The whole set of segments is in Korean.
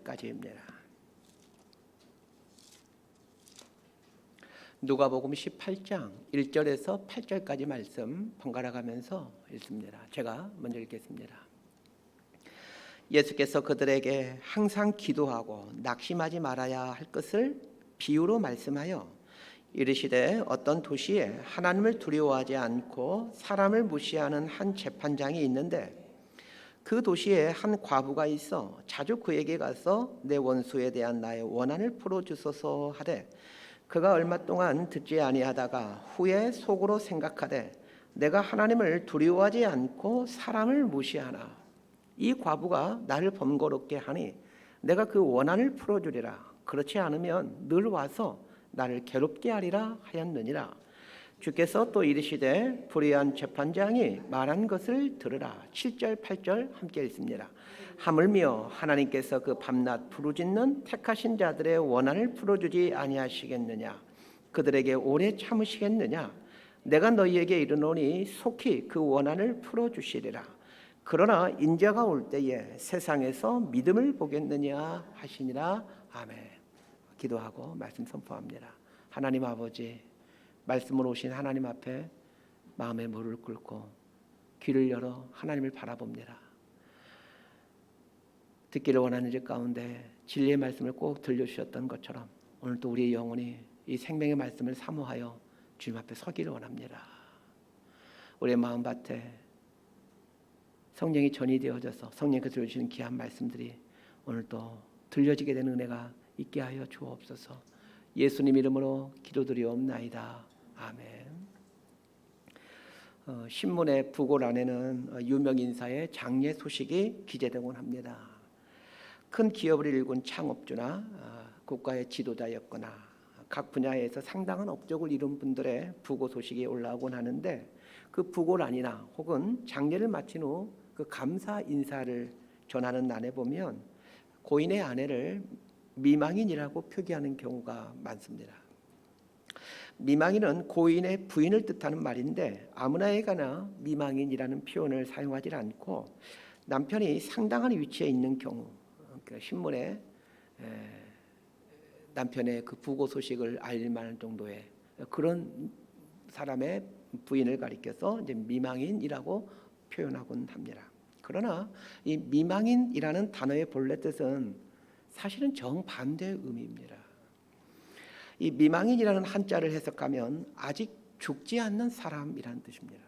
8절까지입니다. 누가복음 18장 1절에서 8절까지 말씀 번갈아 가면서 읽습니다. 제가 먼저 읽겠습니다. 예수께서 그들에게 항상 기도하고 낙심하지 말아야 할 것을 비유로 말씀하여 이르시되 어떤 도시에 하나님을 두려워하지 않고 사람을 무시하는 한 재판장이 있는데 그 도시에 한 과부가 있어 자주 그에게 가서 내 원수에 대한 나의 원한을 풀어주소서 하되 그가 얼마 동안 듣지 아니하다가 후에 속으로 생각하되 내가 하나님을 두려워하지 않고 사람을 무시하나 이 과부가 나를 번거롭게 하니 내가 그 원한을 풀어주리라. 그렇지 않으면 늘 와서 나를 괴롭게 하리라 하였느니라. 주께서 또 이르시되 불의한 재판장이 말한 것을 들으라. 7절 8절 함께 읽습니다. 하물며 하나님께서 그 밤낮 부르짖는 택하신 자들의 원한을 풀어주지 아니하시겠느냐. 그들에게 오래 참으시겠느냐. 내가 너희에게 이르노니 속히 그 원한을 풀어주시리라. 그러나 인자가 올 때에 세상에서 믿음을 보겠느냐 하시니라. 아멘. 기도하고 말씀 선포합니다. 하나님 아버지, 말씀으로 오신 하나님 앞에 마음의 무릎을 꿇고 귀를 열어 하나님을 바라봅니다. 듣기를 원하는 것 가운데 진리의 말씀을 꼭 들려주셨던 것처럼 오늘도 우리의 영혼이 이 생명의 말씀을 사모하여 주님 앞에 서기를 원합니다. 우리의 마음밭에 성령이 전이 되어져서 성령께서 들려주시는 귀한 말씀들이 오늘도 들려지게 되는 은혜가 있게 하여 주옵소서. 예수님 이름으로 기도드리옵나이다. 아멘. 신문의 부고란에는 유명 인사의 장례 소식이 기재되곤 합니다. 큰 기업을 일군 창업주나 국가의 지도자였거나 각 분야에서 상당한 업적을 이룬 분들의 부고 소식이 올라오곤 하는데 그 부고란이나 혹은 장례를 마친 후 그 감사 인사를 전하는 난에 보면 고인의 아내를 미망인이라고 표기하는 경우가 많습니다. 미망인은 고인의 부인을 뜻하는 말인데 아무나에게나 미망인이라는 표현을 사용하지 않고 남편이 상당한 위치에 있는 경우, 그 신문에 남편의 그 부고 소식을 알릴 만한 정도의 그런 사람의 부인을 가리켜서 이제 미망인이라고 표현하곤 합니다. 그러나 이 미망인이라는 단어의 본래 뜻은 사실은 정반대의 의미입니다. 이 미망인이라는 한자를 해석하면 아직 죽지 않는 사람이라는 뜻입니다.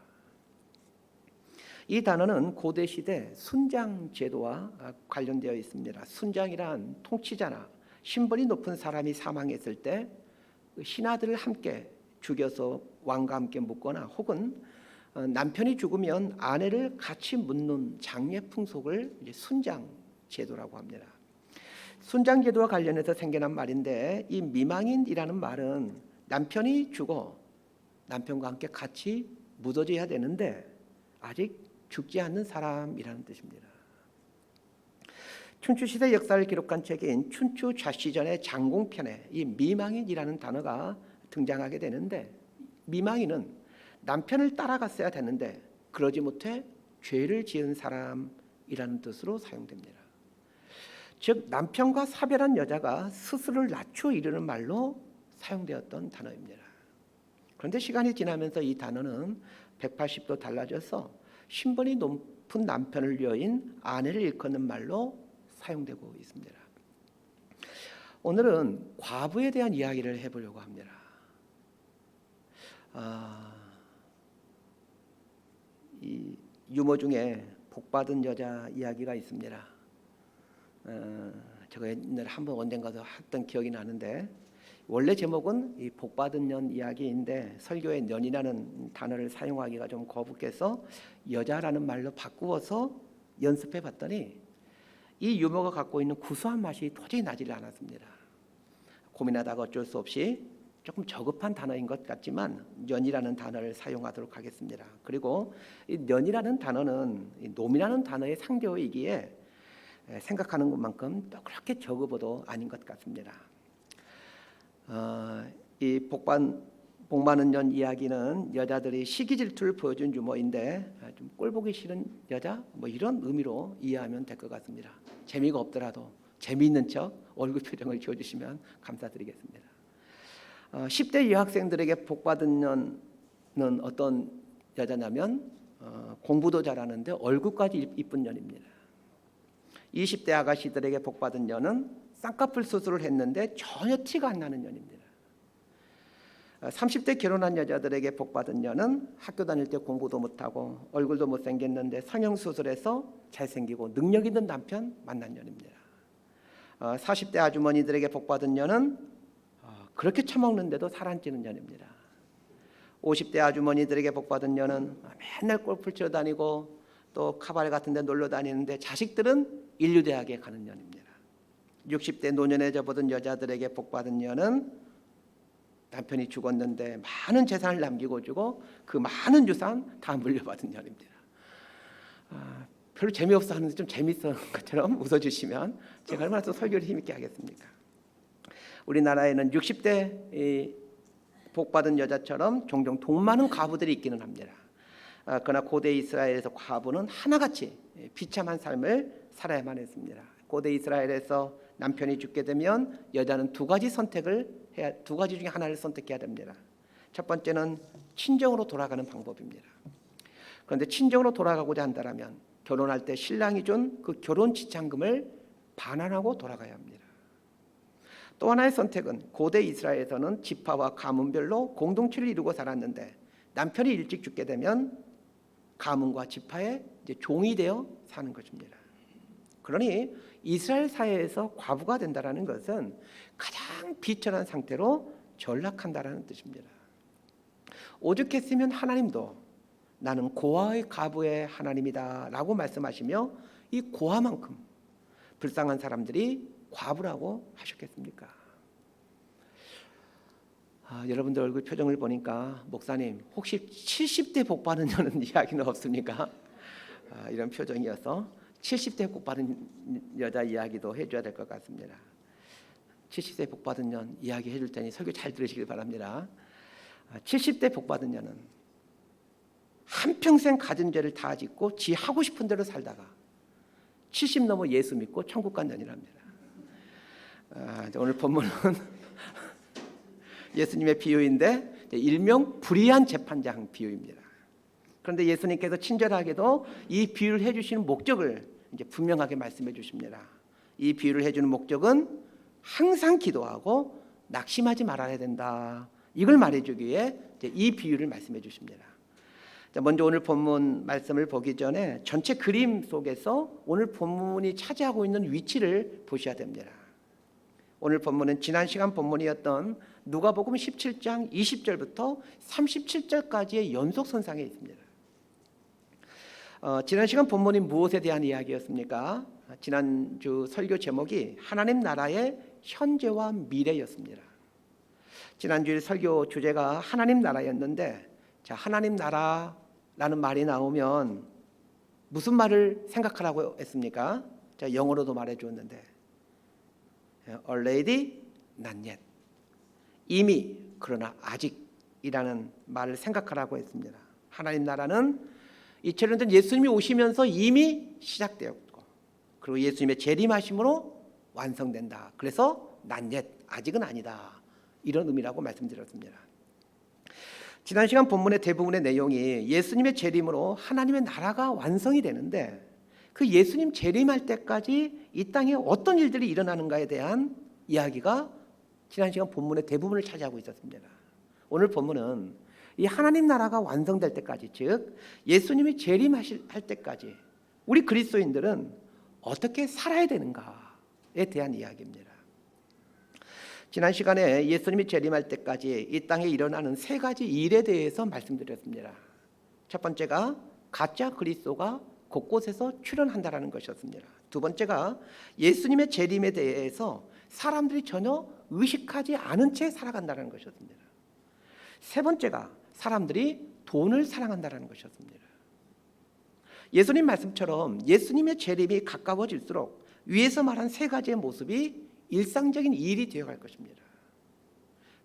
이 단어는 고대 시대 순장 제도와 관련되어 있습니다. 순장이란 통치자나 신분이 높은 사람이 사망했을 때 신하들을 함께 죽여서 왕과 함께 묻거나 혹은 남편이 죽으면 아내를 같이 묻는 장례 풍속을 순장 제도라고 합니다. 순장 제도와 관련해서 생겨난 말인데 이 미망인이라는 말은 남편이 죽어 남편과 함께 같이 묻어져야 되는데 아직 죽지 않는 사람이라는 뜻입니다. 춘추시대 역사를 기록한 책인 춘추 좌시전의 장공편에 이 미망인이라는 단어가 등장하게 되는데 미망인은 남편을 따라갔어야 되는데 그러지 못해 죄를 지은 사람이라는 뜻으로 사용됩니다. 즉 남편과 사별한 여자가 스스로를 낮추어 이르는 말로 사용되었던 단어입니다. 그런데 시간이 지나면서 이 단어는 180도 달라져서 신분이 높은 남편을 여인 아내를 일컫는 말로 사용되고 있습니다. 오늘은 과부에 대한 이야기를 해보려고 합니다. 이 유머 중에 복받은 여자 이야기가 있습니다. 제가 옛날에 한번 언젠가도 했던 기억이 나는데 원래 제목은 이 복받은 년 이야기인데 설교에 년이라는 단어를 사용하기가 좀 거북해서 여자라는 말로 바꾸어서 연습해 봤더니 이 유머가 갖고 있는 구수한 맛이 도저히 나질 않았습니다. 고민하다가 어쩔 수 없이 조금 저급한 단어인 것 같지만 년이라는 단어를 사용하도록 하겠습니다. 그리고 이 년이라는 단어는 이 놈이라는 단어의 상대어이기에 생각하는 것만큼 또 그렇게 저급어도 아닌 것 같습니다. 이 복 많은 년 이야기는 여자들이 시기 질투를 보여준 유머인데 좀 꼴보기 싫은 여자 뭐 이런 의미로 이해하면 될 것 같습니다. 재미가 없더라도 재미있는 척 얼굴 표정을 지어주시면 감사드리겠습니다. 10대 여학생들에게 복받은 년은 어떤 여자냐면 공부도 잘하는데 얼굴까지 이쁜 년입니다. 20대 아가씨들에게 복받은 년은 쌍꺼풀 수술을 했는데 전혀 티가 안 나는 년입니다. 30대 결혼한 여자들에게 복받은 년은 학교 다닐 때 공부도 못하고 얼굴도 못생겼는데 성형수술해서 잘생기고 능력 있는 남편 만난 년입니다. 40대 아주머니들에게 복받은 년은 그렇게 처먹는데도 살 안 찌는 년입니다. 50대 아주머니들에게 복받은 년은 맨날 골프 치러 다니고 또 카바레 같은 데 놀러 다니는데 자식들은 인류대학에 가는 년입니다. 60대 노년에 접어든 여자들에게 복받은 년은 남편이 죽었는데 많은 재산을 남기고 주고 그 많은 유산 다 물려받은 년입니다. 별로 재미없어 하는데 좀 재밌어 것처럼 웃어주시면 제가 얼마나 또 설교를 힘있게 하겠습니까? 우리나라에는 60대 복받은 여자처럼 종종 돈 많은 과부들이 있기는 합니다. 그러나 고대 이스라엘에서 과부는 하나같이 비참한 삶을 살아야만 했습니다. 고대 이스라엘에서 남편이 죽게 되면 여자는 두 가지 중에 하나를 선택해야 됩니다. 첫 번째는 친정으로 돌아가는 방법입니다. 그런데 친정으로 돌아가고자 한다면 결혼할 때 신랑이 준 그 결혼 지참금을 반환하고 돌아가야 합니다. 또 하나의 선택은 고대 이스라엘에서는 지파와 가문별로 공동체를 이루고 살았는데 남편이 일찍 죽게 되면 가문과 지파의 종이 되어 사는 것입니다. 그러니 이스라엘 사회에서 과부가 된다는 것은 가장 비천한 상태로 전락한다는 뜻입니다. 오죽했으면 하나님도 나는 고아의 과부의 하나님이다 라고 말씀하시며 이 고아만큼 불쌍한 사람들이 과부라고 하셨겠습니까? 여러분들 얼굴 표정을 보니까 목사님 혹시 70대 복받은 년은 이야기는 없습니까? 이런 표정이어서 70대 복받은 여자 이야기도 해줘야 될 것 같습니다. 70세 복받은 년 이야기 해줄 테니 설교 잘 들으시길 바랍니다. 70대 복받은 년은 한평생 가진 죄를 다 짓고 지 하고 싶은 대로 살다가 70 넘어 예수 믿고 천국 간 년이랍니다. 오늘 본문은 예수님의 비유인데 일명 불의한 재판장 비유입니다. 그런데 예수님께서 친절하게도 이 비유를 해주시는 목적을 이제 분명하게 말씀해 주십니다. 이 비유를 해주는 목적은 항상 기도하고 낙심하지 말아야 된다. 이걸 말해주기 위해 이 비유를 말씀해 주십니다. 먼저 오늘 본문 말씀을 보기 전에 전체 그림 속에서 오늘 본문이 차지하고 있는 위치를 보셔야 됩니다. 오늘 본문은 지난 시간 본문이었던 누가복음 17장 20절부터 37절까지의 연속선상에 있습니다. 지난 시간 본문이 무엇에 대한 이야기였습니까? 지난주 설교 제목이 하나님 나라의 현재와 미래였습니다. 지난주 설교 주제가 하나님 나라였는데 하나님 나라라는 말이 나오면 무슨 말을 생각하라고 했습니까? 영어로도 말해주었는데 already, not yet. 이미, 그러나 아직이라는 말을 생각하라고 했습니다. 하나님 나라는 2000년 전 예수님이 오시면서 이미 시작되었고 그리고 예수님의 재림하심으로 완성된다. 그래서 not yet, 아직은 아니다. 이런 의미라고 말씀드렸습니다. 지난 시간 본문의 대부분의 내용이 예수님의 재림으로 하나님의 나라가 완성이 되는데 그 예수님 재림할 때까지 이 땅에 어떤 일들이 일어나는가에 대한 이야기가 지난 시간 본문의 대부분을 차지하고 있었습니다. 오늘 본문은 이 하나님 나라가 완성될 때까지, 즉 예수님이 재림하실 때까지 우리 그리스도인들은 어떻게 살아야 되는가에 대한 이야기입니다. 지난 시간에 예수님이 재림할 때까지 이 땅에 일어나는 세 가지 일에 대해서 말씀드렸습니다. 첫 번째가 가짜 그리스도가 곳곳에서 출현한다라는 것이었습니다. 두 번째가 예수님의 재림에 대해서 사람들이 전혀 의식하지 않은 채 살아간다는 것이었습니다. 세 번째가 사람들이 돈을 사랑한다는 것이었습니다. 예수님 말씀처럼 예수님의 재림이 가까워질수록 위에서 말한 세 가지의 모습이 일상적인 일이 되어갈 것입니다.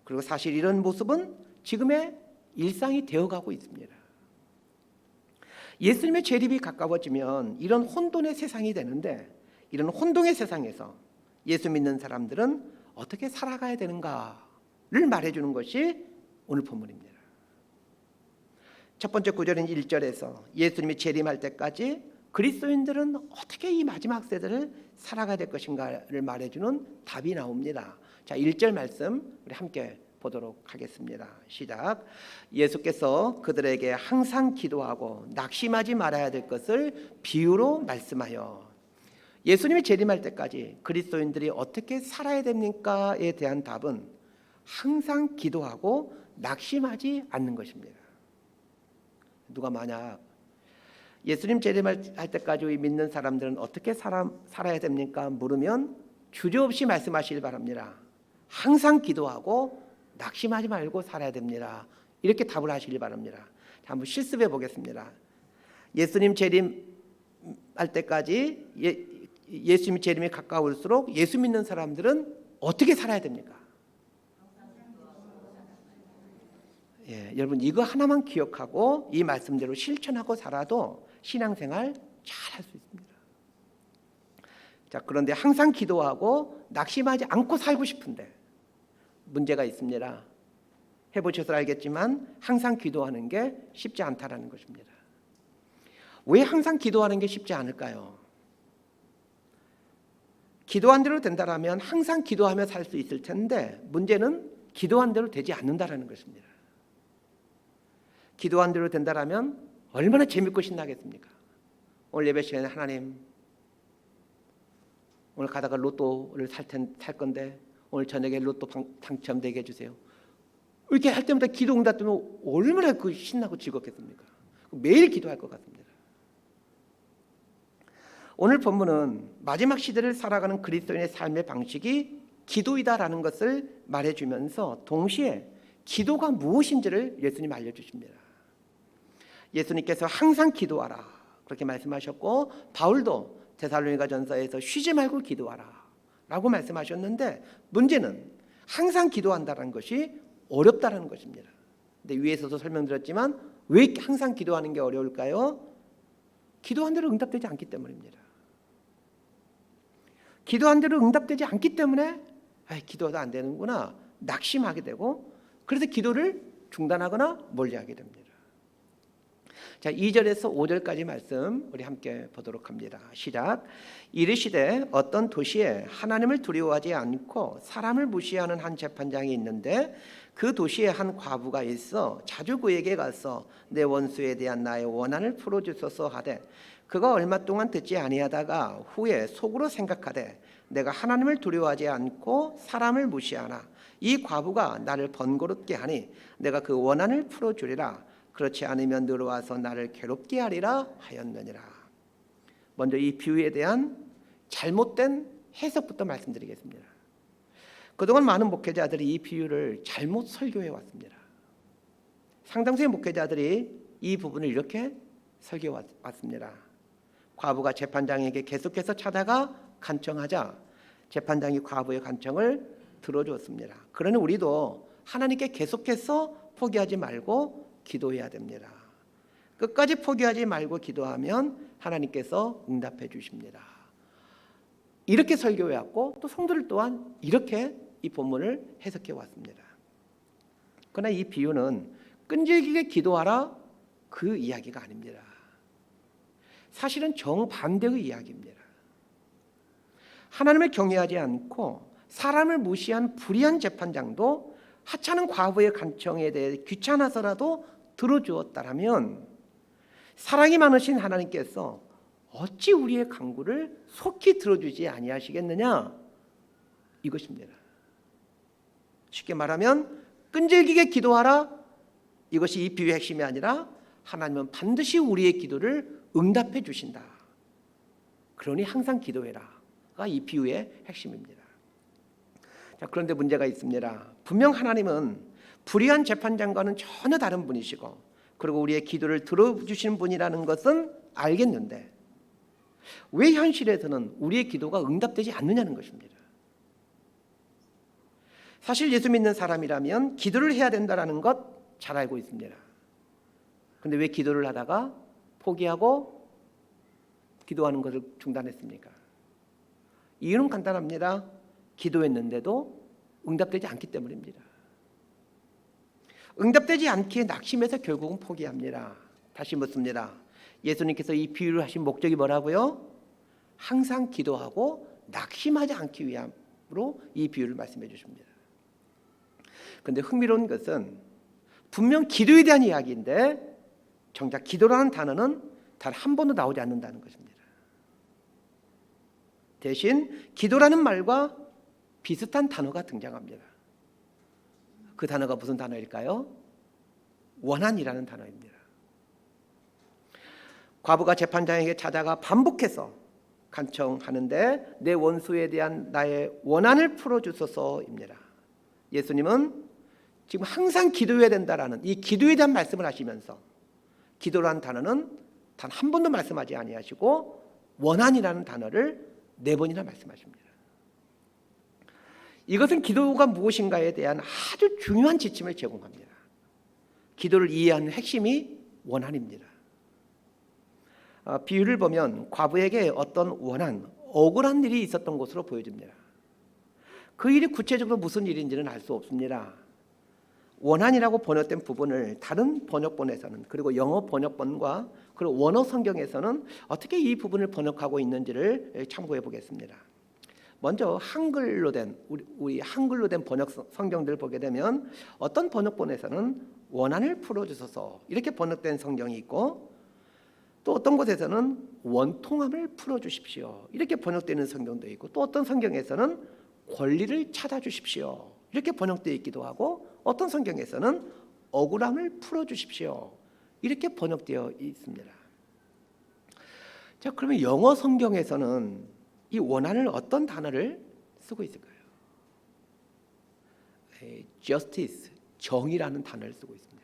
그리고 사실 이런 모습은 지금의 일상이 되어가고 있습니다. 예수님의 재림이 가까워지면 이런 혼돈의 세상이 되는데 이런 혼돈의 세상에서 예수 믿는 사람들은 어떻게 살아가야 되는가를 말해주는 것이 오늘 본문입니다. 첫 번째 구절인 1절에서 예수님이 재림할 때까지 그리스도인들은 어떻게 이 마지막 세대를 살아가야 될 것인가를 말해주는 답이 나옵니다. 자, 1절 말씀 우리 함께 보도록 하겠습니다. 시작. 예수께서 그들에게 항상 기도하고 낙심하지 말아야 될 것을 비유로 말씀하여. 예수님이 재림할 때까지 그리스도인들이 어떻게 살아야 됩니까에 대한 답은 항상 기도하고 낙심하지 않는 것입니다. 누가 만약 예수님 재림할 때까지 믿는 사람들은 어떻게 살아야 됩니까? 물으면 주저없이 말씀하시길 바랍니다. 항상 기도하고 낙심하지 말고 살아야 됩니다. 이렇게 답을 하시길 바랍니다. 자, 한번 실습해 보겠습니다. 예수님 재림할 때까지 예수님 재림이 가까울수록 예수 믿는 사람들은 어떻게 살아야 됩니까? 여러분 이거 하나만 기억하고 이 말씀대로 실천하고 살아도 신앙생활 잘 할 수 있습니다. 자, 그런데 항상 기도하고 낙심하지 않고 살고 싶은데 문제가 있습니다. 해보셔서 알겠지만 항상 기도하는 게 쉽지 않다라는 것입니다. 왜 항상 기도하는 게 쉽지 않을까요? 기도한 대로 된다라면 항상 기도하며 살 수 있을 텐데 문제는 기도한 대로 되지 않는다라는 것입니다. 기도한 대로 된다라면 얼마나 재밌고 신나겠습니까? 오늘 예배 시간에 하나님 오늘 가다가 로또를 살 건데 오늘 저녁에 로또 당첨되게 해주세요. 이렇게 할 때마다 기도 응답되면 얼마나 신나고 즐겁겠습니까? 매일 기도할 것 같습니다. 오늘 본문은 마지막 시대를 살아가는 그리스도인의 삶의 방식이 기도이다라는 것을 말해주면서 동시에 기도가 무엇인지를 예수님 알려주십니다. 예수님께서 항상 기도하라 그렇게 말씀하셨고 바울도 데살로니가전서에서 쉬지 말고 기도하라 라고 말씀하셨는데 문제는 항상 기도한다는 것이 어렵다는 것입니다. 근데 위에서도 설명드렸지만 왜 항상 기도하는 게 어려울까요? 기도한 대로 응답되지 않기 때문입니다. 기도한 대로 응답되지 않기 때문에 기도도 안 되는구나 낙심하게 되고 그래서 기도를 중단하거나 멀리하게 됩니다. 자, 2절에서 5절까지 말씀 우리 함께 보도록 합니다. 시작. 이르시되 어떤 도시에 하나님을 두려워하지 않고 사람을 무시하는 한 재판장이 있는데 그 도시에 한 과부가 있어 자주 그에게 가서 내 원수에 대한 나의 원한을 풀어주소서 하되 그가 얼마 동안 듣지 아니하다가 후에 속으로 생각하되 내가 하나님을 두려워하지 않고 사람을 무시하나 이 과부가 나를 번거롭게 하니 내가 그 원한을 풀어주리라. 그렇지 않으면 들어와서 나를 괴롭게 하리라 하였느니라. 먼저 이 비유에 대한 잘못된 해석부터 말씀드리겠습니다. 그동안 많은 목회자들이 이 비유를 잘못 설교해 왔습니다. 상당수의 목회자들이 이 부분을 이렇게 설교해 왔습니다. 과부가 재판장에게 계속해서 찾아가 간청하자 재판장이 과부의 간청을 들어주었습니다. 그러니 우리도 하나님께 계속해서 포기하지 말고 기도해야 됩니다. 끝까지 포기하지 말고 기도하면 하나님께서 응답해 주십니다. 이렇게 설교해 왔고 또 성도들 또한 이렇게 이 본문을 해석해 왔습니다. 그러나 이 비유는 끈질기게 기도하라 그 이야기가 아닙니다. 사실은 정반대의 이야기입니다. 하나님을 경외하지 않고 사람을 무시한 불의한 재판장도 하찮은 과부의 간청에 대해 귀찮아서라도 들어주었다라면 사랑이 많으신 하나님께서 어찌 우리의 간구를 속히 들어주지 아니하시겠느냐 이것입니다. 쉽게 말하면 끈질기게 기도하라 이것이 이 비유의 핵심이 아니라 하나님은 반드시 우리의 기도를 응답해 주신다. 그러니 항상 기도해라가 이 비유의 핵심입니다. 자, 그런데 문제가 있습니다. 분명 하나님은 불의한 재판장과는 전혀 다른 분이시고 그리고 우리의 기도를 들어주시는 분이라는 것은 알겠는데 왜 현실에서는 우리의 기도가 응답되지 않느냐는 것입니다. 사실 예수 믿는 사람이라면 기도를 해야 된다는 것 잘 알고 있습니다. 그런데 왜 기도를 하다가 포기하고 기도하는 것을 중단했습니까? 이유는 간단합니다. 기도했는데도 응답되지 않기 때문입니다. 응답되지 않기에 낙심해서 결국은 포기합니다. 다시 묻습니다. 예수님께서 이 비유를 하신 목적이 뭐라고요? 항상 기도하고 낙심하지 않기 위함으로 이 비유를 말씀해 주십니다. 그런데 흥미로운 것은 분명 기도에 대한 이야기인데 정작 기도라는 단어는 단 한 번도 나오지 않는다는 것입니다. 대신 기도라는 말과 비슷한 단어가 등장합니다. 그 단어가 무슨 단어일까요? 원한이라는 단어입니다. 과부가 재판장에게 찾아가 반복해서 간청하는데 내 원수에 대한 나의 원한을 풀어주소서입니다. 예수님은 지금 항상 기도해야 된다라는 이 기도에 대한 말씀을 하시면서 기도라는 단어는 단 한 번도 말씀하지 아니하시고 원한이라는 단어를 4번이나 말씀하십니다. 이것은 기도가 무엇인가에 대한 아주 중요한 지침을 제공합니다. 기도를 이해하는 핵심이 원한입니다. 비유를 보면 과부에게 어떤 원한, 억울한 일이 있었던 것으로 보여집니다. 그 일이 구체적으로 무슨 일인지는 알 수 없습니다. 원한이라고 번역된 부분을 다른 번역본에서는 그리고 영어 번역본과 그리고 원어 성경에서는 어떻게 이 부분을 번역하고 있는지를 참고해 보겠습니다. 먼저 한글로 된 우리 한글로 된 번역 성경들 보게 되면 어떤 번역본에서는 원한을 풀어주소서 이렇게 번역된 성경이 있고 또 어떤 곳에서는 원통함을 풀어주십시오 이렇게 번역되는 성경도 있고 또 어떤 성경에서는 권리를 찾아주십시오 이렇게 번역되어 있기도 하고 어떤 성경에서는 억울함을 풀어주십시오 이렇게 번역되어 있습니다. 자, 그러면 영어 성경에서는 이 원한을 어떤 단어를 쓰고 있을까요? justice, 정의라는 단어를 쓰고 있습니다.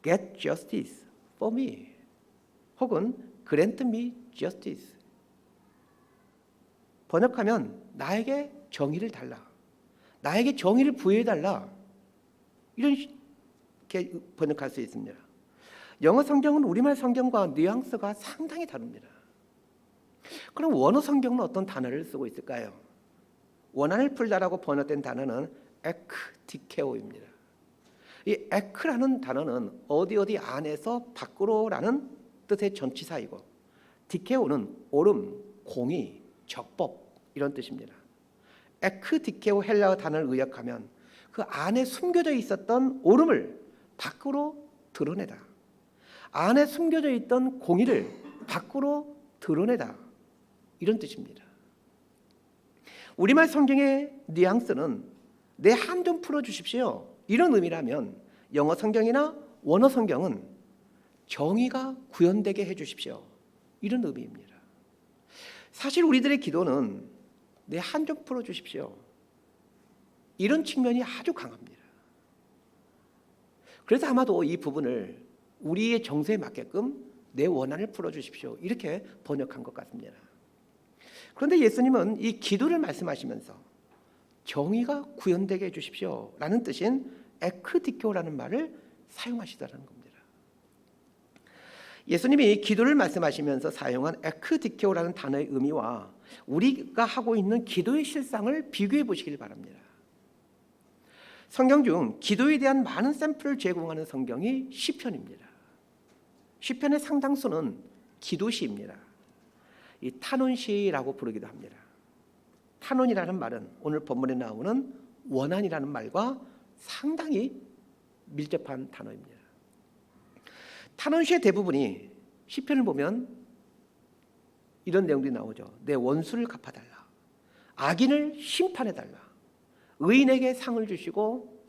Get justice for me 혹은 grant me justice 번역하면 나에게 정의를 달라 나에게 정의를 부여해달라 이렇게 번역할 수 있습니다. 영어 성경은 우리말 성경과 뉘앙스가 상당히 다릅니다. 그럼 원어 성경은 어떤 단어를 쓰고 있을까요? 원한을 풀다라고 번역된 단어는 에크디케오입니다. 이 에크라는 단어는 어디 안에서 밖으로라는 뜻의 전치사이고 디케오는 옳음, 공의, 적법 이런 뜻입니다. 에크디케오 헬라어 단어를 의역하면 그 안에 숨겨져 있었던 옳음을 밖으로 드러내다. 안에 숨겨져 있던 공의를 밖으로 드러내다. 이런 뜻입니다. 우리말 성경의 뉘앙스는 내 한 좀 풀어주십시오. 이런 의미라면 영어 성경이나 원어 성경은 정의가 구현되게 해주십시오. 이런 의미입니다. 사실 우리들의 기도는 내 한 좀 풀어주십시오. 이런 측면이 아주 강합니다. 그래서 아마도 이 부분을 우리의 정서에 맞게끔 내 원한을 풀어주십시오. 이렇게 번역한 것 같습니다. 그런데 예수님은 이 기도를 말씀하시면서 정의가 구현되게 해주십시오 라는 뜻인 에크디케오라는 말을 사용하시더라는 겁니다. 예수님이 기도를 말씀하시면서 사용한 에크디케오라는 단어의 의미와 우리가 하고 있는 기도의 실상을 비교해 보시길 바랍니다. 성경 중 기도에 대한 많은 샘플을 제공하는 성경이 시편입니다. 시편의 상당수는 기도시입니다. 이 탄원시라고 부르기도 합니다. 탄원이라는 말은 오늘 본문에 나오는 원한이라는 말과 상당히 밀접한 단어입니다. 탄원시의 대부분이 시편을 보면 이런 내용들이 나오죠. 내 원수를 갚아달라. 악인을 심판해달라. 의인에게 상을 주시고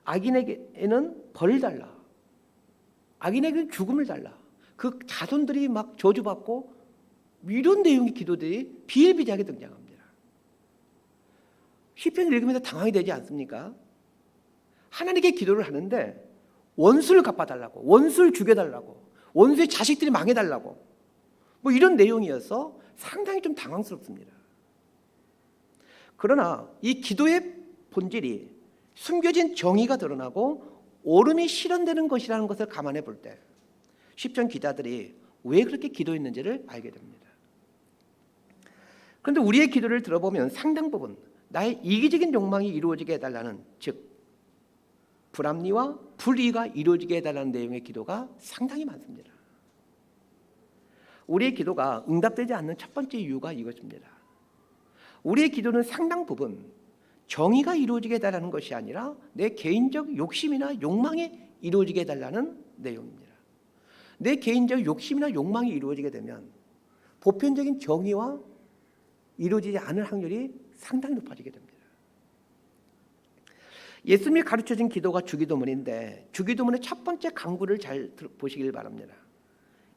악인에게는 벌을 달라. 악인에게는 죽음을 달라. 그 자손들이 막 저주받고 이런 내용의 기도들이 비일비재하게 등장합니다. 시편을 읽으면서 당황이 되지 않습니까? 하나님께 기도를 하는데 원수를 갚아달라고, 원수를 죽여달라고, 원수의 자식들이 망해달라고 뭐 이런 내용이어서 상당히 좀 당황스럽습니다. 그러나 이 기도의 본질이 숨겨진 정의가 드러나고 옳음이 실현되는 것이라는 것을 감안해 볼 때 시편 기자들이 왜 그렇게 기도했는지를 알게 됩니다. 그런데 우리의 기도를 들어보면 상당 부분 나의 이기적인 욕망이 이루어지게 해달라는, 즉 불합리와 불의가 이루어지게 해달라는 내용의 기도가 상당히 많습니다. 우리의 기도가 응답되지 않는 첫 번째 이유가 이것입니다. 우리의 기도는 상당 부분 정의가 이루어지게 해달라는 것이 아니라 내 개인적 욕심이나 욕망이 이루어지게 해달라는 내용입니다. 내 개인적 욕심이나 욕망이 이루어지게 되면 보편적인 정의와 이루어지지 않을 확률이 상당히 높아지게 됩니다. 예수님이 가르쳐준 기도가 주기도문인데 주기도문의 첫 번째 강구를 잘 보시길 바랍니다.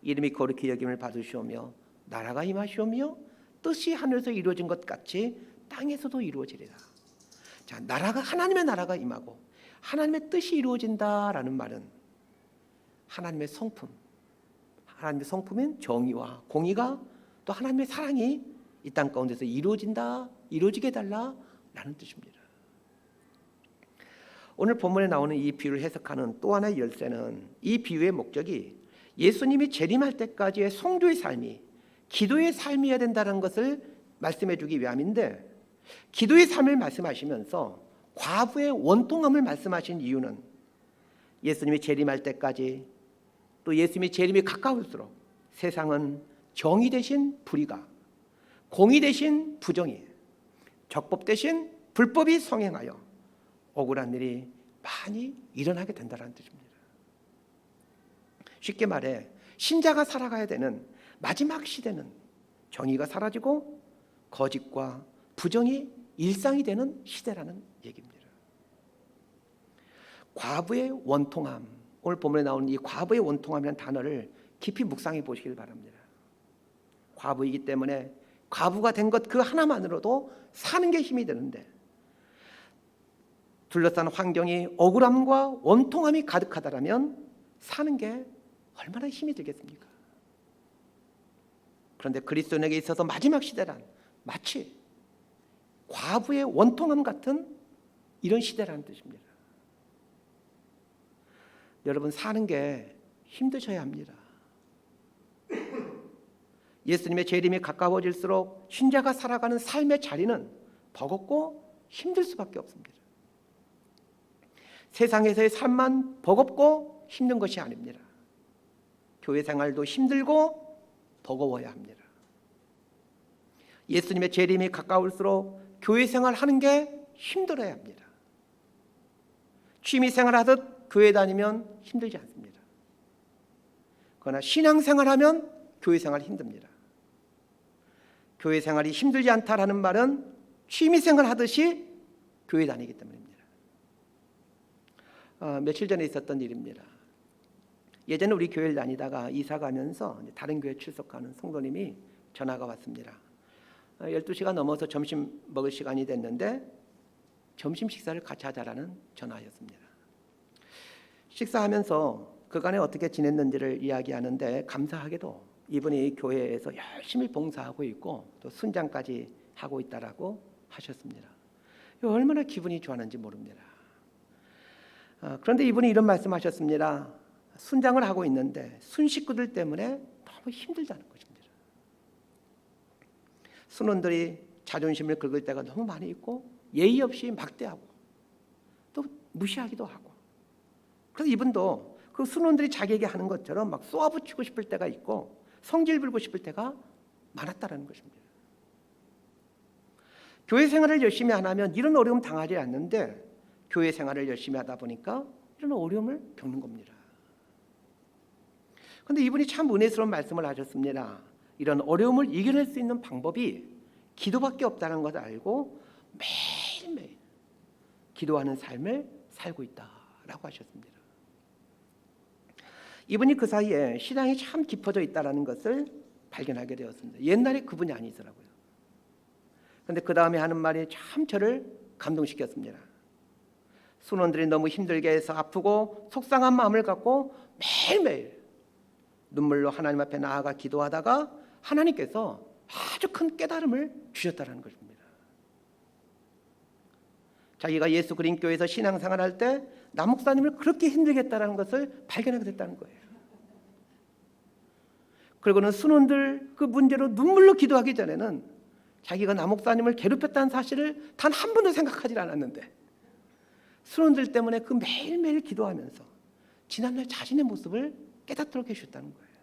이름이 거룩히 여김을 받으시오며 나라가 임하시오며 뜻이 하늘에서 이루어진 것 같이 땅에서도 이루어지리라. 자, 나라가, 하나님의 나라가 임하고 하나님의 뜻이 이루어진다라는 말은 하나님의 성품, 하나님의 성품인 정의와 공의가 또 하나님의 사랑이 이 땅 가운데서 이루어진다, 이루어지게 해달라라는 뜻입니다. 오늘 본문에 나오는 이 비유를 해석하는 또 하나의 열쇠는 이 비유의 목적이 예수님이 재림할 때까지의 성도의 삶이 기도의 삶이어야 된다는 것을 말씀해 주기 위함인데, 기도의 삶을 말씀하시면서 과부의 원통함을 말씀하신 이유는 예수님이 재림할 때까지 또 예수님이 재림이 가까울수록 세상은 정의 대신 불의가, 공의 대신 부정이, 적법 대신 불법이 성행하여 억울한 일이 많이 일어나게 된다는 뜻입니다. 쉽게 말해 신자가 살아가야 되는 마지막 시대는 정의가 사라지고 거짓과 부정이 일상이 되는 시대라는 얘기입니다. 과부의 원통함, 오늘 본문에 나오는 이 과부의 원통함이라는 단어를 깊이 묵상해 보시길 바랍니다. 과부이기 때문에 과부가 된 것 그 하나만으로도 사는 게 힘이 되는데, 둘러싼 환경이 억울함과 원통함이 가득하다라면 사는 게 얼마나 힘이 들겠습니까? 그런데 그리스도인에게 있어서 마지막 시대란 마치 과부의 원통함 같은 이런 시대라는 뜻입니다. 여러분, 사는 게 힘드셔야 합니다. 예수님의 재림이 가까워질수록 신자가 살아가는 삶의 자리는 버겁고 힘들 수밖에 없습니다. 세상에서의 삶만 버겁고 힘든 것이 아닙니다. 교회 생활도 힘들고 버거워야 합니다. 예수님의 재림이 가까울수록 교회 생활하는 게 힘들어야 합니다. 취미 생활하듯 교회 다니면 힘들지 않습니다. 그러나 신앙 생활하면 교회 생활이 힘듭니다. 교회 생활이 힘들지 않다라는 말은 취미 생활하듯이 교회 다니기 때문입니다. 며칠 전에 있었던 일입니다. 예전에 우리 교회를 다니다가 이사 가면서 다른 교회 출석하는 성도님이 전화가 왔습니다. 12시가 넘어서 점심 먹을 시간이 됐는데 점심 식사를 같이 하자라는 전화였습니다. 식사하면서 그간에 어떻게 지냈는지를 이야기하는데, 감사하게도 이분이 교회에서 열심히 봉사하고 있고 또 순장까지 하고 있다라고 하셨습니다. 얼마나 기분이 좋았는지 모릅니다. 그런데 이분이 이런 말씀하셨습니다. 순장을 하고 있는데 순 식구들 때문에 너무 힘들다는 것입니다. 순원들이 자존심을 긁을 때가 너무 많이 있고 예의 없이 막대하고 또 무시하기도 하고, 그래서 이분도 그 순원들이 자기에게 하는 것처럼 막 쏘아붙이고 싶을 때가 있고 성질 부리고 싶을 때가 많았다는 것입니다. 교회 생활을 열심히 안 하면 이런 어려움 당하지 않는데 교회 생활을 열심히 하다 보니까 이런 어려움을 겪는 겁니다. 그런데 이분이 참 은혜스러운 말씀을 하셨습니다. 이런 어려움을 이겨낼 수 있는 방법이 기도밖에 없다는 것을 알고 매일매일 기도하는 삶을 살고 있다라고 하셨습니다. 이분이 그 사이에 신앙이 참 깊어져 있다는 것을 발견하게 되었습니다. 옛날에 그분이 아니더라고요. 그런데 그 다음에 하는 말이 참 저를 감동시켰습니다. 순원들이 너무 힘들게 해서 아프고 속상한 마음을 갖고 매일매일 눈물로 하나님 앞에 나아가 기도하다가 하나님께서 아주 큰 깨달음을 주셨다는 것입니다. 자기가 예수 그린 교회에서 신앙생활할 때 남목사님을 그렇게 힘들게 했다는 것을 발견하게 됐다는 거예요. 그리고는 순원들 그 문제로 눈물로 기도하기 전에는 자기가 나 목사님을 괴롭혔다는 사실을 단 한 번도 생각하지 않았는데 수련들 때문에 그 매일매일 기도하면서 지난날 자신의 모습을 깨닫도록 해주셨다는 거예요.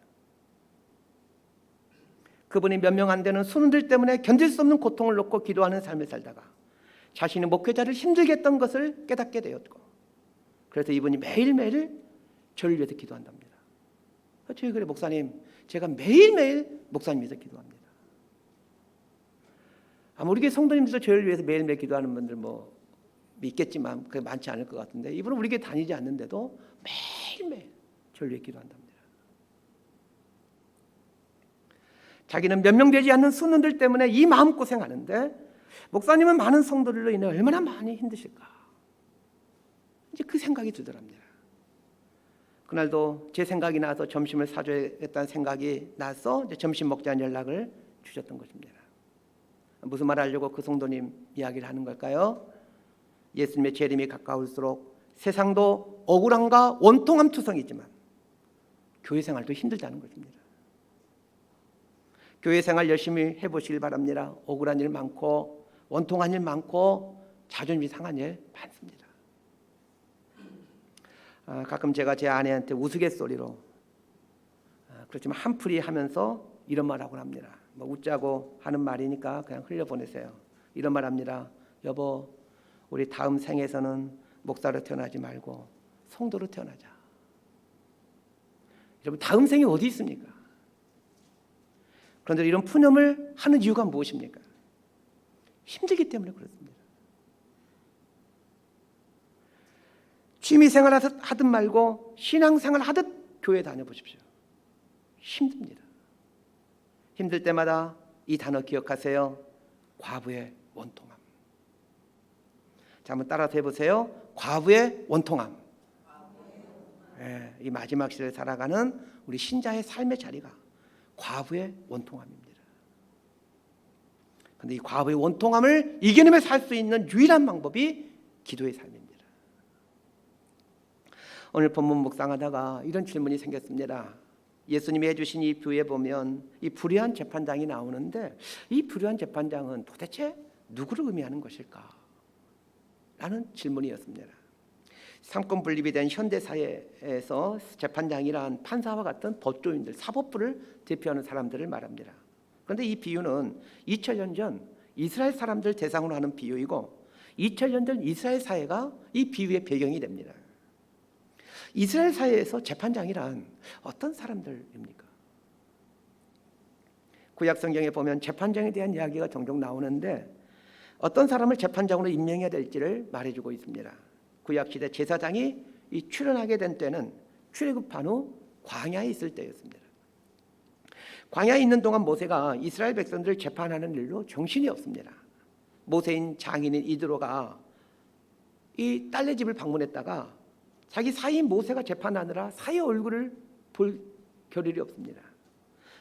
그분이 몇 명 안 되는 수련들 때문에 견딜 수 없는 고통을 놓고 기도하는 삶을 살다가 자신의 목회자를 힘들게 했던 것을 깨닫게 되었고, 그래서 이분이 매일매일 저를 위해서 기도한답니다. 저희 그래 목사님, 제가 매일매일 목사님 위해서 기도합니다. 아마 우리 교회 성도님들도 저를 위해서 매일매일 기도하는 분들 뭐 있겠지만 그게 많지 않을 것 같은데, 이분은 우리 교회 다니지 않는데도 매일매일 저를 위해 기도한답니다. 자기는 몇 명 되지 않는 수능들 때문에 이 마음고생하는데 목사님은 많은 성도들로 인해 얼마나 많이 힘드실까, 이제 그 생각이 들더랍니다. 그날도 제 생각이 나서 점심을 사줘야겠다는 생각이 나서 이제 점심 먹자는 연락을 주셨던 것입니다. 무슨 말 하려고 그 성도님 이야기를 하는 걸까요? 예수님의 재림이 가까울수록 세상도 억울함과 원통함 투성이지만 교회 생활도 힘들다는 것입니다. 교회 생활 열심히 해보시길 바랍니다. 억울한 일 많고 원통한 일 많고 자존심이 상한 일 많습니다. 가끔 제가 제 아내한테 우스갯소리로 그렇지만 한풀이 하면서 이런 말하곤 합니다. 뭐 웃자고 하는 말이니까 그냥 흘려보내세요. 이런 말합니다. 여보, 우리 다음 생에서는 목사로 태어나지 말고 성도로 태어나자. 여러분, 다음 생이 어디 있습니까? 그런데 이런 푸념을 하는 이유가 무엇입니까? 힘들기 때문에 그렇습니다. 취미생활 하든 말고 신앙생활 하듯 교회 다녀보십시오. 힘듭니다. 힘들 때마다 이 단어 기억하세요. 과부의 원통함. 자, 한번 따라서 해보세요. 과부의 원통함. 네, 이 마지막 시대를 살아가는 우리 신자의 삶의 자리가 과부의 원통함입니다. 그런데 이 과부의 원통함을 이겨내며 살 수 있는 유일한 방법이 기도의 삶입니다. 오늘 본문 묵상하다가 이런 질문이 생겼습니다. 예수님이 해주신 이 뷰에 보면 이 불의한 재판장이 나오는데 이 불의한 재판장은 도대체 누구를 의미하는 것일까? 라는 질문이었습니다. 삼권 분립이 된 현대사회에서 재판장이란 판사와 같은 법조인들, 사법부를 대표하는 사람들을 말합니다. 그런데 이 비유는 2000년 전 이스라엘 사람들 대상으로 하는 비유이고 2000년 전 이스라엘 사회가 이 비유의 배경이 됩니다. 이스라엘 사회에서 재판장이란 어떤 사람들입니까? 구약 성경에 보면 재판장에 대한 이야기가 종종 나오는데 어떤 사람을 재판장으로 임명해야 될지를 말해주고 있습니다. 구약 시대 제사장이 이 출현하게 된 때는 출애굽한 후 광야에 있을 때였습니다. 광야에 있는 동안 모세가 이스라엘 백성들을 재판하는 일로 정신이 없습니다. 모세인 장인인 이드로가 이 딸네 집을 방문했다가 자기 사이인 모세가 재판하느라 사이 얼굴을 볼 겨를이 없습니다.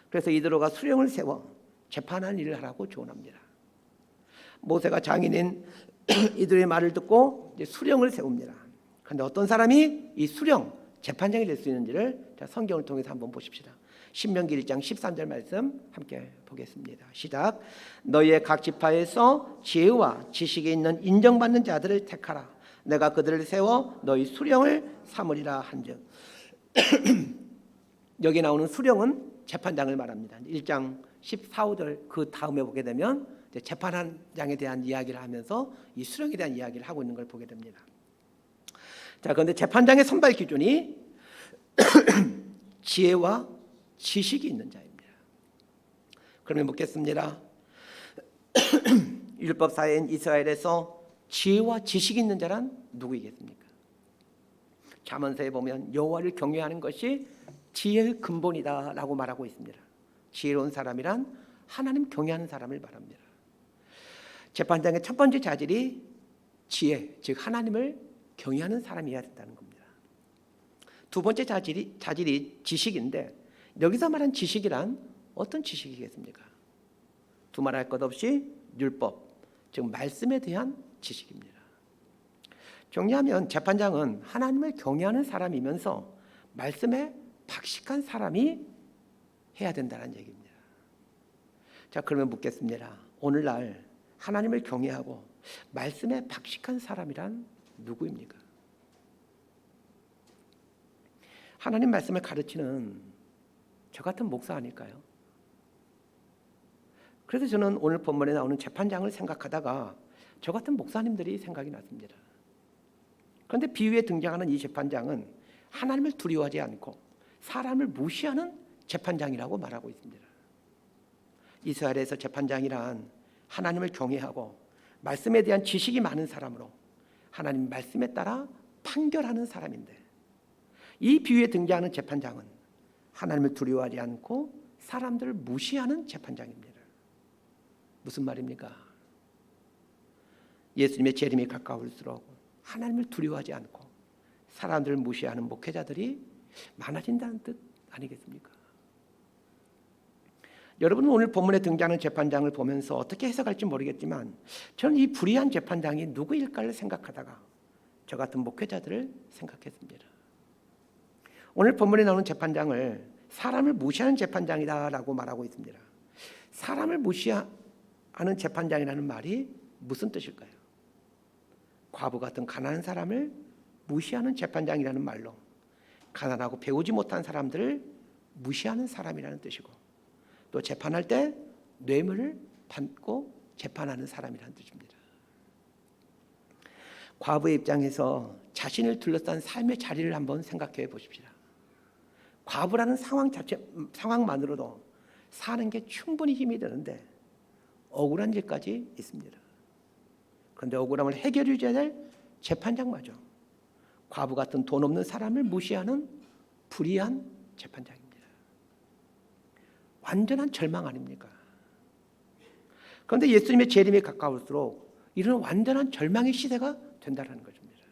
그래서 이드로가 수령을 세워 재판하는 일을 하라고 조언합니다. 모세가 장인인 이드로의 말을 듣고 이제 수령을 세웁니다. 그런데 어떤 사람이 이 수령, 재판장이 될 수 있는지를 성경을 통해서 한번 보십시다. 신명기 1장 13절 말씀 함께 보겠습니다. 시작. 너희의 각 지파에서 지혜와 지식이 있는 인정받는 자들을 택하라. 내가 그들을 세워 너희 수령을 삼으리라 한즉. 여기 나오는 수령은 재판장을 말합니다. 1장 14, 15절 그 다음에 보게 되면 재판장에 대한 이야기를 하면서 이 수령에 대한 이야기를 하고 있는 걸 보게 됩니다. 자, 그런데 재판장의 선발 기준이 지혜와 지식이 있는 자입니다. 그러면 묻겠습니다. 율법 사회인 이스라엘에서 지혜와 지식이 있는 자란 누구이겠습니까? 잠언서에 보면 여호와를 경외하는 것이 지혜의 근본이다라고 말하고 있습니다. 지혜로운 사람이란 하나님 경외하는 사람을 말합니다. 재판장의 첫 번째 자질이 지혜, 즉 하나님을 경외하는 사람이어야 된다는 겁니다. 두 번째 자질이 지식인데 여기서 말한 지식이란 어떤 지식이겠습니까? 두말할 것 없이 율법, 즉 말씀에 대한 지식입니다. 정리하면 재판장은 하나님을 경외하는 사람이면서 말씀에 박식한 사람이 해야 된다는 얘기입니다. 자, 그러면 묻겠습니다. 오늘날 하나님을 경외하고 말씀에 박식한 사람이란 누구입니까? 하나님 말씀을 가르치는 저 같은 목사 아닐까요? 그래서 저는 오늘 본문에 나오는 재판장을 생각하다가 저 같은 목사님들이 생각이 났습니다. 그런데 비유에 등장하는 이 재판장은 하나님을 두려워하지 않고 사람을 무시하는 재판장이라고 말하고 있습니다. 이스라엘에서 재판장이란 하나님을 경외하고 말씀에 대한 지식이 많은 사람으로 하나님 말씀에 따라 판결하는 사람인데, 이 비유에 등장하는 재판장은 하나님을 두려워하지 않고 사람들을 무시하는 재판장입니다. 무슨 말입니까? 예수님의 재림이 가까울수록 하나님을 두려워하지 않고 사람들을 무시하는 목회자들이 많아진다는 뜻 아니겠습니까? 여러분은 오늘 본문에 등장하는 재판장을 보면서 어떻게 해석할지 모르겠지만 저는 이 불의한 재판장이 누구일까를 생각하다가 저 같은 목회자들을 생각했습니다. 오늘 본문에 나오는 재판장을 사람을 무시하는 재판장이다라고 말하고 있습니다. 사람을 무시하는 재판장이라는 말이 무슨 뜻일까요? 과부 같은 가난한 사람을 무시하는 재판장이라는 말로 가난하고 배우지 못한 사람들을 무시하는 사람이라는 뜻이고, 또 재판할 때 뇌물을 받고 재판하는 사람이라는 뜻입니다. 과부의 입장에서 자신을 둘러싼 삶의 자리를 한번 생각해 보십시다. 과부라는 상황만으로도 사는 게 충분히 힘이 드는데 억울한 일까지 있습니다. 그런데 억울함을 해결해 줘야 될 재판장마저 과부 같은 돈 없는 사람을 무시하는 불의한 재판장입니다. 완전한 절망 아닙니까? 그런데 예수님의 재림이 가까울수록 이런 완전한 절망의 시대가 된다는 것입니다.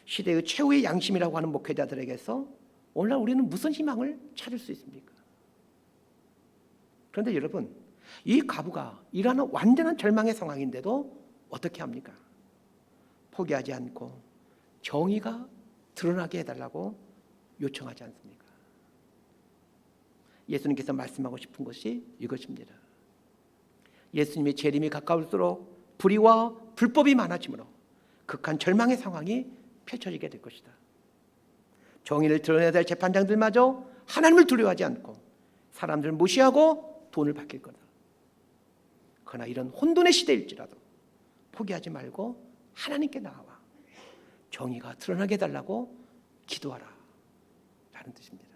시대의 최후의 양심이라고 하는 목회자들에게서 오늘날 우리는 무슨 희망을 찾을 수 있습니까? 그런데 여러분, 이 과부가 이러한 완전한 절망의 상황인데도 어떻게 합니까? 포기하지 않고 정의가 드러나게 해달라고 요청하지 않습니까? 예수님께서 말씀하고 싶은 것이 이것입니다. 예수님의 재림이 가까울수록 불의와 불법이 많아지므로 극한 절망의 상황이 펼쳐지게 될 것이다. 정의를 드러내야 될 재판장들마저 하나님을 두려워하지 않고 사람들을 무시하고 돈을 받길 거다. 그러나 이런 혼돈의 시대일지라도 포기하지 말고 하나님께 나아와 정의가 드러나게 해달라고 기도하라 라는 뜻입니다.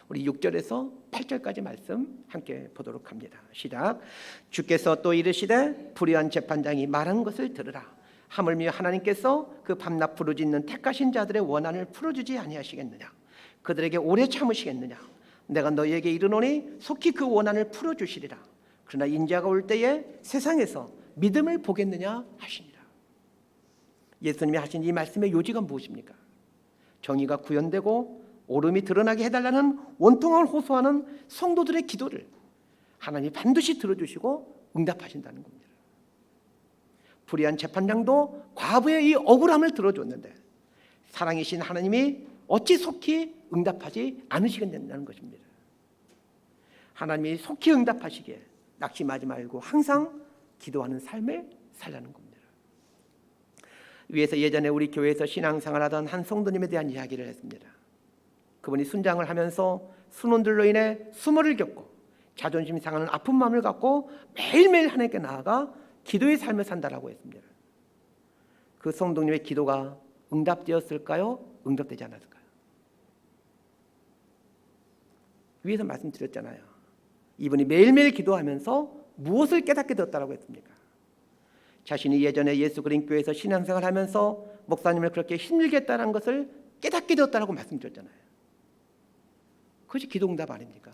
우리 6절에서 8절까지 말씀 함께 보도록 합니다. 시작. 주께서 또 이르시되 불의한 재판장이 말한 것을 들으라. 하물며 하나님께서 그 밤낮 부르짖는 택하신 자들의 원한을 풀어주지 아니하시겠느냐? 그들에게 오래 참으시겠느냐? 내가 너희에게 이르노니 속히 그 원한을 풀어주시리라. 그러나 인자가 올 때에 세상에서 믿음을 보겠느냐 하시니라. 예수님이 하신 이 말씀의 요지가 무엇입니까? 정의가 구현되고 옳음이 드러나게 해달라는 원통함을 호소하는 성도들의 기도를 하나님이 반드시 들어주시고 응답하신다는 겁니다. 불의한 재판장도 과부의 이 억울함을 들어줬는데 사랑이신 하나님이 어찌 속히 응답하지 않으시겠냐는 것입니다. 하나님이 속히 응답하시기에 낙심하지 말고 항상 기도하는 삶을 살라는 겁니다. 위에서 예전에 우리 교회에서 신앙생활하던 한 성도님에 대한 이야기를 했습니다. 그분이 순장을 하면서 순원들로 인해 수모를 겪고 자존심 상하는 아픈 마음을 갖고 매일매일 하나님께 나아가 기도의 삶을 산다라고 했습니다. 그 성도님의 기도가 응답되었을까요? 응답되지 않았을까요? 위에서 말씀드렸잖아요. 이분이 매일매일 기도하면서 무엇을 깨닫게 되었다고 했습니까? 자신이 예전에 예수 그리스도 교회에서 신앙생활을 하면서 목사님을 그렇게 힘들게 했다는 것을 깨닫게 되었다고 말씀드렸잖아요. 그것이 기도응답 아닙니까?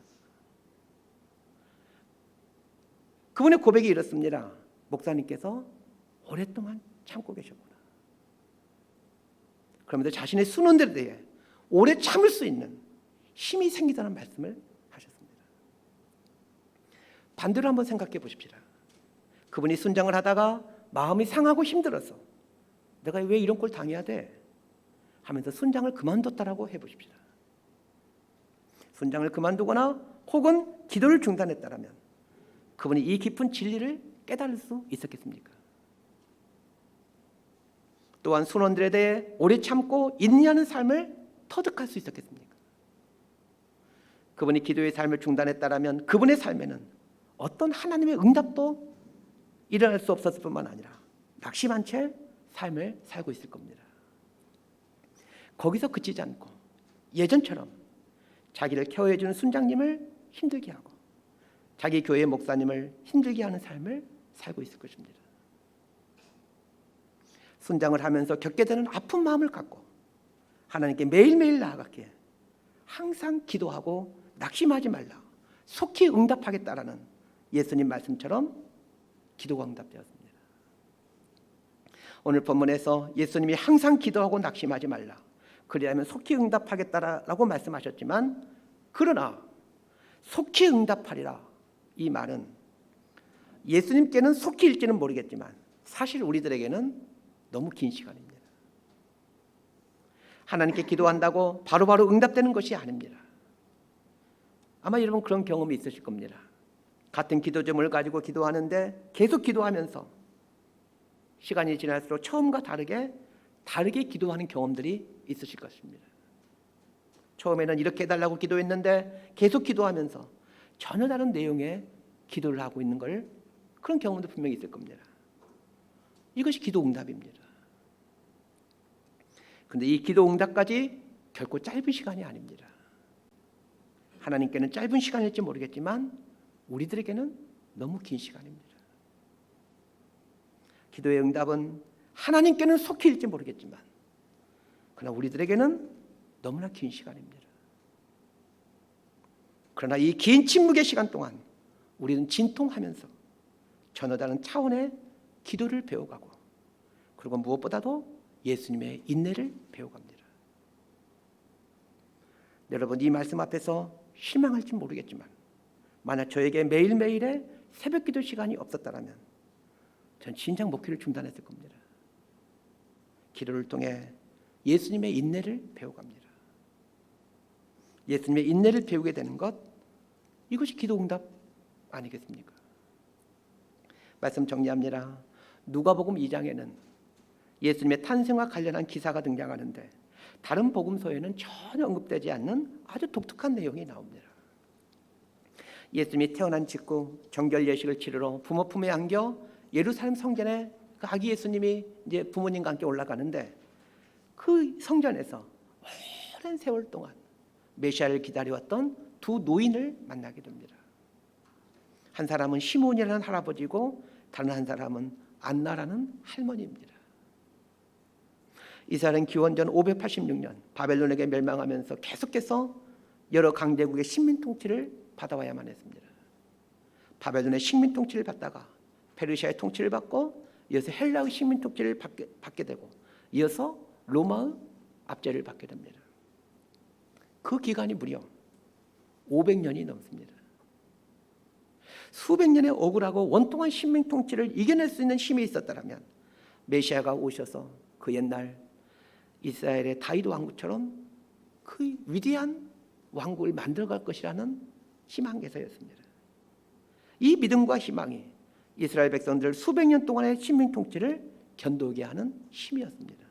그분의 고백이 이렇습니다. 목사님께서 오랫동안 참고 계셨구나. 그러면서 자신의 순원들에 대해 오래 참을 수 있는 힘이 생기다는 말씀을 하셨습니다. 반대로 한번 생각해 보십시다. 그분이 순장을 하다가 마음이 상하고 힘들어서 내가 왜 이런 꼴 당해야 돼? 하면서 순장을 그만뒀다라고 해보십시다. 순장을 그만두거나 혹은 기도를 중단했다라면 그분이 이 깊은 진리를 깨달을 수 있었겠습니까? 또한 순원들에 대해 오래 참고 인내하는 삶을 터득할 수 있었겠습니까? 그분이 기도의 삶을 중단했다라면 그분의 삶에는 어떤 하나님의 응답도 일어날 수 없었을 뿐만 아니라 낙심한 채 삶을 살고 있을 겁니다. 거기서 그치지 않고 예전처럼 자기를 케어해주는 순장님을 힘들게 하고 자기 교회 목사님을 힘들게 하는 삶을 살고 있을 것입니다. 순장을 하면서 겪게 되는 아픈 마음을 갖고 하나님께 매일매일 나아가기에 항상 기도하고 낙심하지 말라, 속히 응답하겠다라는 예수님 말씀처럼 기도가 응답되었습니다. 오늘 본문에서 예수님이 항상 기도하고 낙심하지 말라, 그리하면 속히 응답하겠다라고 말씀하셨지만, 그러나 속히 응답하리라 이 말은 예수님께는 속히일지는 모르겠지만 사실 우리들에게는 너무 긴 시간입니다. 하나님께 기도한다고 바로바로 응답되는 것이 아닙니다. 아마 여러분 그런 경험이 있으실 겁니다. 같은 기도 제목을 가지고 기도하는데 계속 기도하면서 시간이 지날수록 처음과 다르게 기도하는 경험들이 있으실 것입니다. 처음에는 이렇게 해달라고 기도했는데 계속 기도하면서 전혀 다른 내용의 기도를 하고 있는 그런 경험도 분명히 있을 겁니다. 이것이 기도 응답입니다. 그런데 이 기도 응답까지 결코 짧은 시간이 아닙니다. 하나님께는 짧은 시간일지 모르겠지만 우리들에게는 너무 긴 시간입니다. 기도의 응답은 하나님께는 속히일지 모르겠지만 그러나 우리들에게는 너무나 긴 시간입니다. 그러나 이 긴 침묵의 시간 동안 우리는 진통하면서 전혀 다른 차원의 기도를 배워가고, 그리고 무엇보다도 예수님의 인내를 배워갑니다. 여러분, 이 말씀 앞에서 실망할지 모르겠지만 만약 저에게 매일매일의 새벽 기도 시간이 없었다면 전 진작 목회를 중단했을 겁니다. 기도를 통해 예수님의 인내를 배워갑니다. 예수님의 인내를 배우게 되는 것, 이것이 기도 응답 아니겠습니까? 말씀 정리합니다. 누가복음 2장에는 예수님의 탄생과 관련한 기사가 등장하는데 다른 복음서에는 전혀 언급되지 않는 아주 독특한 내용이 나옵니다. 예수님이 태어난 직후 정결 예식을 치르러 부모 품에 안겨 예루살렘 성전에 그 아기 예수님이 이제 부모님과 함께 올라가는데, 그 성전에서 오랜 세월 동안 메시아를 기다려왔던 두 노인을 만나게 됩니다. 한 사람은 시몬이라는 할아버지고 다른 한 사람은 안나라는 할머니입니다. 이스라엘은 기원전 586년 바벨론에게 멸망하면서 계속해서 여러 강대국의 식민 통치를 받아와야만 했습니다. 바벨론의 식민 통치를 받다가 페르시아의 통치를 받고 이어서 헬라의 식민 통치를 받게 되고 이어서 로마의 압제를 받게 됩니다. 그 기간이 무려 500년이 넘습니다. 수백 년의 억울하고 원통한 식민 통치를 이겨낼 수 있는 힘이 있었다면 메시아가 오셔서 그 옛날 이스라엘의 다윗 왕국처럼 그 위대한 왕국을 만들어갈 것이라는 희망계사였습니다. 이 믿음과 희망이 이스라엘 백성들 수백 년 동안의 식민 통치를 견도게 하는 힘이었습니다.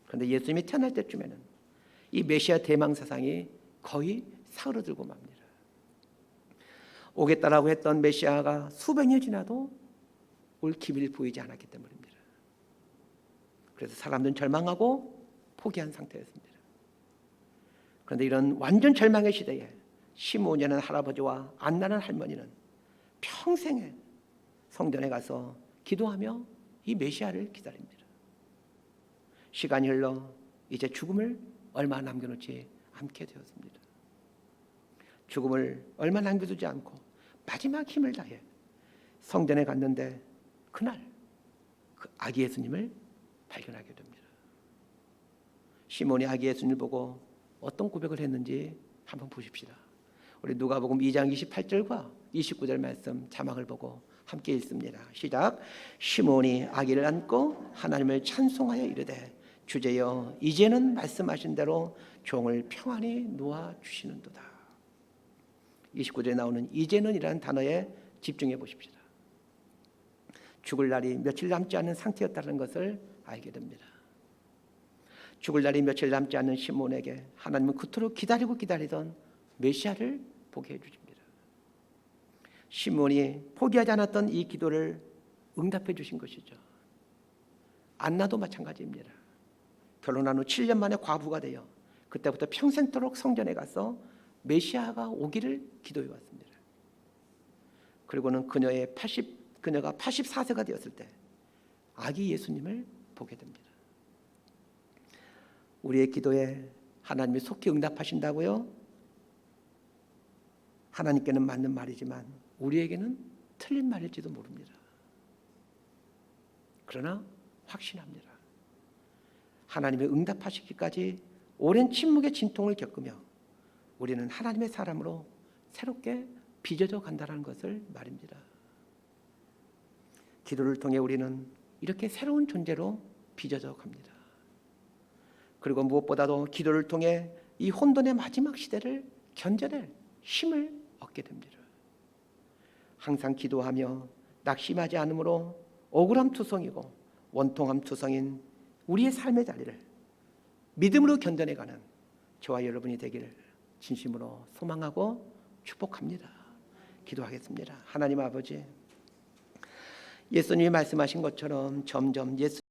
그런데 예수님이 태어날 때쯤에는 이 메시아 대망 사상이 거의 사그러들고 맙니다. 오겠다라고 했던 메시아가 수백 년 지나도 올 기미를 보이지 않았기 때문입니다. 그래서 사람들은 절망하고 포기한 상태였습니다. 그런데 이런 완전 절망의 시대에 시몬이라는 할아버지와 안나라는 할머니는 평생에 성전에 가서 기도하며 이 메시아를 기다립니다. 시간이 흘러 이제 죽음을 얼마 남겨놓지 않게 되었습니다. 죽음을 얼마 남겨두지 않고 마지막 힘을 다해 성전에 갔는데 그날 그 아기 예수님을 발견하게 됩니다. 시몬이 아기 예수님을 보고 어떤 고백을 했는지 한번 보십시다. 우리 누가복음 2장 28절과 29절 말씀 자막을 보고 함께 읽습니다. 시작. 시몬이 아기를 안고 하나님을 찬송하여 이르되 주제여 이제는 말씀하신 대로 종을 평안히 놓아 주시는도다. 29절에 나오는 이제는이라는 단어에 집중해 보십시다. 죽을 날이 며칠 남지 않은 상태였다는 것을 알게 됩니다. 죽을 날이 며칠 남지 않은 시몬에게 하나님은 그토록 기다리고 기다리던 메시아를 보게 해주십니다. 시몬이 포기하지 않았던 이 기도를 응답해 주신 것이죠. 안나도 마찬가지입니다. 결혼한 후 7년 만에 과부가 되어 그때부터 평생도록 성전에 가서 메시아가 오기를 기도해 왔습니다. 그리고는 그녀가 84세가 되었을 때 아기 예수님을 보게 됩니다. 우리의 기도에 하나님이 속히 응답하신다고요? 하나님께는 맞는 말이지만 우리에게는 틀린 말일지도 모릅니다. 그러나 확신합니다. 하나님의 응답하시기까지 오랜 침묵의 진통을 겪으며 우리는 하나님의 사람으로 새롭게 빚어져 간다는 것을 말입니다. 기도를 통해 우리는 이렇게 새로운 존재로 빚어져 갑니다. 그리고 무엇보다도 기도를 통해 이 혼돈의 마지막 시대를 견뎌낼 힘을 얻게 됩니다. 항상 기도하며 낙심하지 않으므로 억울함 투성이고 원통함 투성인 우리의 삶의 자리를 믿음으로 견뎌내가는 저와 여러분이 되기를 진심으로 소망하고 축복합니다. 기도하겠습니다. 하나님 아버지, 예수님이 말씀하신 것처럼 점점 예수